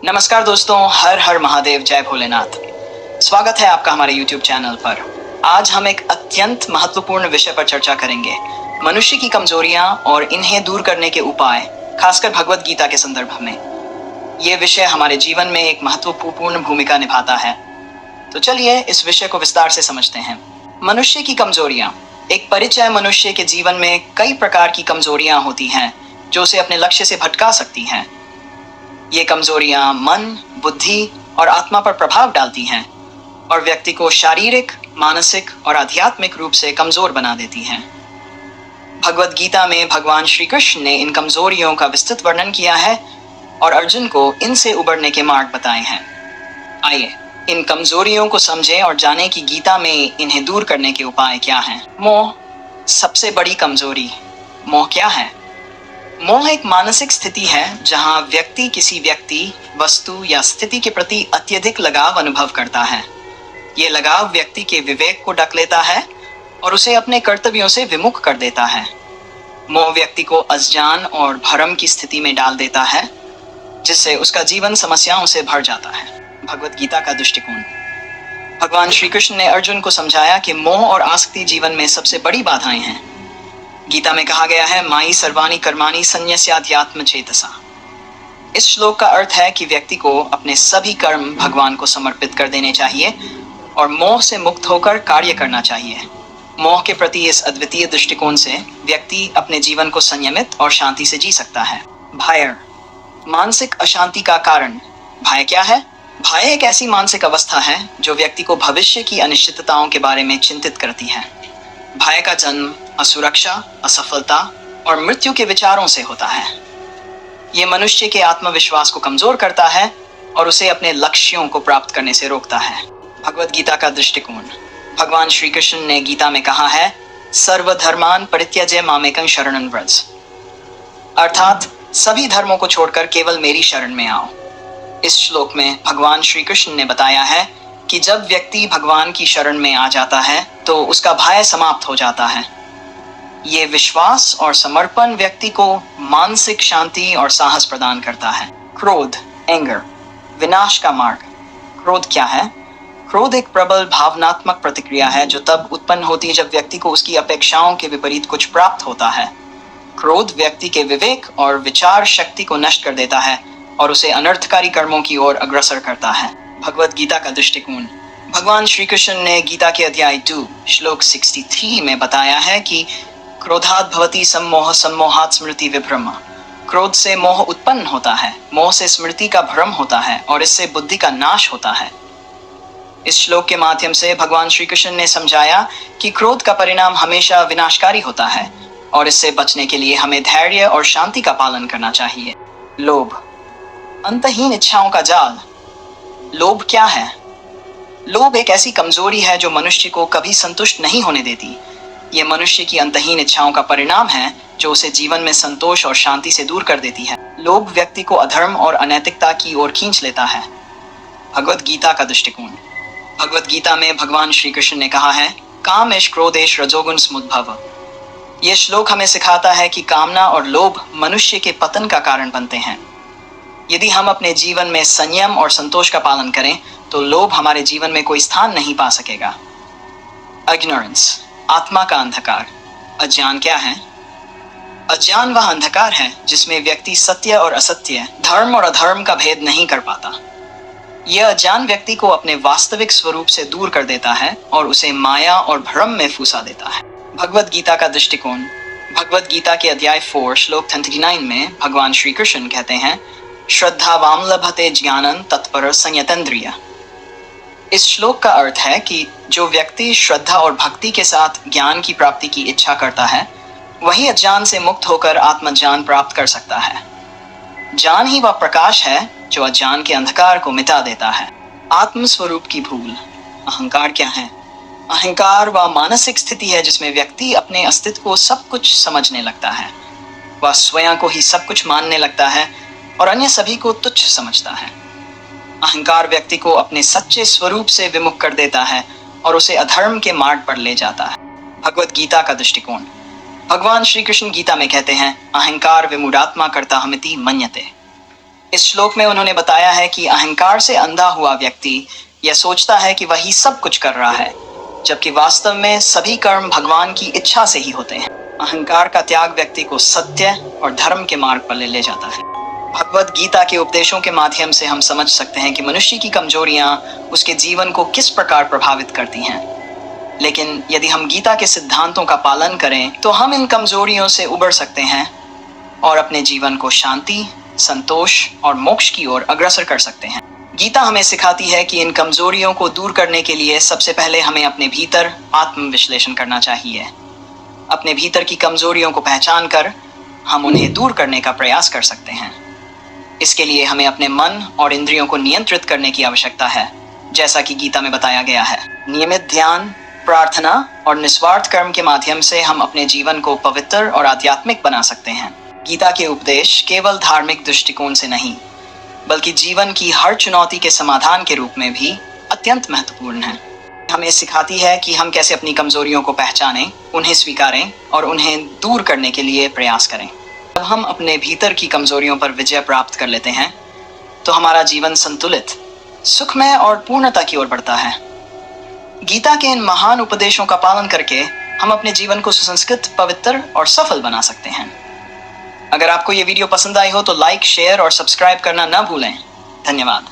नमस्कार दोस्तों, हर हर महादेव, जय भोलेनाथ। स्वागत है आपका हमारे YouTube चैनल पर। आज हम एक अत्यंत महत्वपूर्ण विषय पर चर्चा करेंगे, मनुष्य की कमजोरियां और इन्हें दूर करने के उपाय, खासकर भगवत गीता के संदर्भ में। ये विषय हमारे जीवन में एक महत्वपूर्ण भूमिका निभाता है। तो चलिए इस विषय को विस्तार से समझते हैं। मनुष्य की कमजोरियां। एक परिचय। मनुष्य के जीवन में कई प्रकार की कमजोरियां होती हैं जो उसे अपने लक्ष्य से भटका सकती हैं। ये कमजोरियां मन, बुद्धि और आत्मा पर प्रभाव डालती हैं और व्यक्ति को शारीरिक, मानसिक और आध्यात्मिक रूप से कमजोर बना देती हैं। भगवत गीता में भगवान श्री कृष्ण ने इन कमजोरियों का विस्तृत वर्णन किया है और अर्जुन को इनसे उबरने के मार्ग बताए हैं। आइए इन कमजोरियों को समझें और जानें कि गीता में इन्हें दूर करने के उपाय क्या हैं। मोह, सबसे बड़ी कमजोरी। मोह क्या है? मोह एक मानसिक स्थिति है जहां व्यक्ति किसी व्यक्ति, वस्तु या स्थिति के प्रति अत्यधिक लगाव अनुभव करता है। ये लगाव व्यक्ति के विवेक को ढक लेता है और उसे अपने कर्तव्यों से विमुख कर देता है। मोह व्यक्ति को अज्ञान और भ्रम की स्थिति में डाल देता है, जिससे उसका जीवन समस्याओं से भर जाता है। भगवत गीता का दृष्टिकोण। भगवान श्री कृष्ण ने अर्जुन को समझाया कि मोह और आसक्ति जीवन में सबसे बड़ी बाधाएं हैं। गीता में कहा गया है, माई सर्वाणि कर्माणि संन्यस्याध्यात्म चेतसा। इस श्लोक का अर्थ है कि व्यक्ति को अपने सभी कर्म भगवान को समर्पित कर देने चाहिए और मोह से मुक्त होकर कार्य करना चाहिए। मोह के प्रति इस अद्वितीय दृष्टिकोण से व्यक्ति अपने जीवन को संयमित और शांति से जी सकता है। भय, मानसिक अशांति का कारण। भय क्या है? भय एक ऐसी मानसिक अवस्था है जो व्यक्ति को भविष्य की अनिश्चितताओं के बारे में चिंतित करती है। भय का जन्म असुरक्षा, असफलता और मृत्यु के विचारों से होता है। यह मनुष्य के आत्मविश्वास को कमजोर करता है और उसे अपने लक्ष्यों को प्राप्त करने से रोकता है। भगवत गीता का दृष्टिकोण। भगवान श्री कृष्ण ने गीता में कहा है, सर्वधर्मान परित्यज्य मामेकं शरणं व्रज। अर्थात सभी धर्मों को छोड़कर केवल मेरी शरण में आओ। इस श्लोक में भगवान श्री कृष्ण ने बताया है कि जब व्यक्ति भगवान की शरण में आ जाता है तो उसका भय समाप्त हो जाता है। ये विश्वास और समर्पण व्यक्ति को मानसिक शांति और साहस प्रदान करता है। क्रोध, एंगर, विनाश का मार्ग। क्रोध क्या है? क्रोध एक प्रबल भावनात्मक प्रतिक्रिया है जो तब उत्पन्न होती है जब व्यक्ति को उसकी अपेक्षाओं के विपरीत कुछ प्राप्त होता है। क्रोध व्यक्ति के विवेक और विचार शक्ति को नष्ट कर देता है और उसे अनर्थकारी कर्मों की ओर अग्रसर करता है। भगवत गीता का दृष्टिकोण। भगवान श्री कृष्ण ने गीता के अध्याय 2 श्लोक 63 में बताया है कि क्रोधात् भवति सम्मोह, सम्मोहात् स्मृति विभ्रम। क्रोध से मोह उत्पन्न होता है, मोह से स्मृति का भ्रम होता है और इससे बुद्धि का नाश होता है। इस श्लोक के माध्यम से भगवान श्री कृष्ण ने समझाया कि क्रोध का परिणाम हमेशा विनाशकारी होता है और इससे बचने के लिए हमें धैर्य और शांति का पालन करना चाहिए। लोभ, अंतहीन इच्छाओं का जाल। लोभ क्या है? लोभ एक ऐसी कमजोरी है जो मनुष्य को कभी संतुष्ट नहीं होने देती। ये मनुष्य की अंतहीन इच्छाओं का परिणाम है जो उसे जीवन में संतोष और शांति से दूर कर देती है। लोभ व्यक्ति को अधर्म और अनैतिकता की ओर खींच लेता है। भगवत गीता का दृष्टिकोण। भगवत गीता में भगवान श्री कृष्ण ने कहा है, कामेश क्रोधेश रजोगुण समुद्भव। यह श्लोक हमें सिखाता है कि कामना और लोभ मनुष्य के पतन का कारण बनते हैं। यदि हम अपने जीवन में संयम और संतोष का पालन करें तो लोभ हमारे जीवन में कोई स्थान नहीं पा सकेगा। इग्नोरेंस, आत्मा का अंधकार। अज्ञान क्या है? अज्ञान वह अंधकार है जिसमें व्यक्ति सत्य और असत्य, धर्म और अधर्म का भेद नहीं कर पाता। यह अज्ञान व्यक्ति को अपने वास्तविक स्वरूप से दूर कर देता है और उसे माया और भ्रम में फंसा देता है। भगवत गीता का दृष्टिकोण। भगवत गीता के अध्याय 4 श्लोक 39 में भगवान श्री कृष्ण कहते हैं, श्रद्धावाम लभते ज्ञानं तत्पर संयतेन्द्रिय। इस श्लोक का अर्थ है कि जो व्यक्ति श्रद्धा और भक्ति के साथ ज्ञान की प्राप्ति की इच्छा करता है वही अज्ञान से मुक्त होकर आत्मज्ञान प्राप्त कर सकता है। ज्ञान ही वह प्रकाश है जो अज्ञान के अंधकार को मिटा देता है। आत्मस्वरूप की भूल। अहंकार क्या है? अहंकार वह मानसिक स्थिति है जिसमें व्यक्ति अपने अस्तित्व को सब कुछ समझने लगता है। वह स्वयं को ही सब कुछ मानने लगता है और अन्य सभी को तुच्छ समझता है। अहंकार व्यक्ति को अपने सच्चे स्वरूप से विमुख कर देता है और उसे अधर्म के मार्ग पर ले जाता है। भगवत गीता का दृष्टिकोण। भगवान श्री कृष्ण गीता में कहते हैं, अहंकार विमूढ़ात्मा कर्ताहमिति मन्यते। इस श्लोक में उन्होंने बताया है कि अहंकार से अंधा हुआ व्यक्ति यह सोचता है कि वही सब कुछ कर रहा है, जबकि वास्तव में सभी कर्म भगवान की इच्छा से ही होते हैं। अहंकार का त्याग व्यक्ति को सत्य और धर्म के मार्ग पर ले जाता है। भगवद गीता के उपदेशों के माध्यम से हम समझ सकते हैं कि मनुष्य की कमजोरियां उसके जीवन को किस प्रकार प्रभावित करती हैं। लेकिन यदि हम गीता के सिद्धांतों का पालन करें तो हम इन कमजोरियों से उबर सकते हैं और अपने जीवन को शांति, संतोष और मोक्ष की ओर अग्रसर कर सकते हैं। गीता हमें सिखाती है कि इन कमजोरियों को दूर करने के लिए सबसे पहले हमें अपने भीतर आत्मविश्लेषण करना चाहिए। अपने भीतर की कमजोरियों को पहचान कर हम उन्हें दूर करने का प्रयास कर सकते हैं। इसके लिए हमें अपने मन और इंद्रियों को नियंत्रित करने की आवश्यकता है, जैसा कि गीता में बताया गया है। नियमित ध्यान, प्रार्थना और निस्वार्थ कर्म के माध्यम से हम अपने जीवन को पवित्र और आध्यात्मिक बना सकते हैं। गीता के उपदेश केवल धार्मिक दृष्टिकोण से नहीं, बल्कि जीवन की हर चुनौती के समाधान के रूप में भी अत्यंत महत्वपूर्ण है। हमें सिखाती है कि हम कैसे अपनी कमजोरियों को पहचानें, उन्हें स्वीकारें और उन्हें दूर करने के लिए प्रयास करें। जब हम अपने भीतर की कमजोरियों पर विजय प्राप्त कर लेते हैं तो हमारा जीवन संतुलित, सुखमय और पूर्णता की ओर बढ़ता है। गीता के इन महान उपदेशों का पालन करके हम अपने जीवन को सुसंस्कृत, पवित्र और सफल बना सकते हैं। अगर आपको ये वीडियो पसंद आई हो तो लाइक, शेयर और सब्सक्राइब करना न भूलें। धन्यवाद।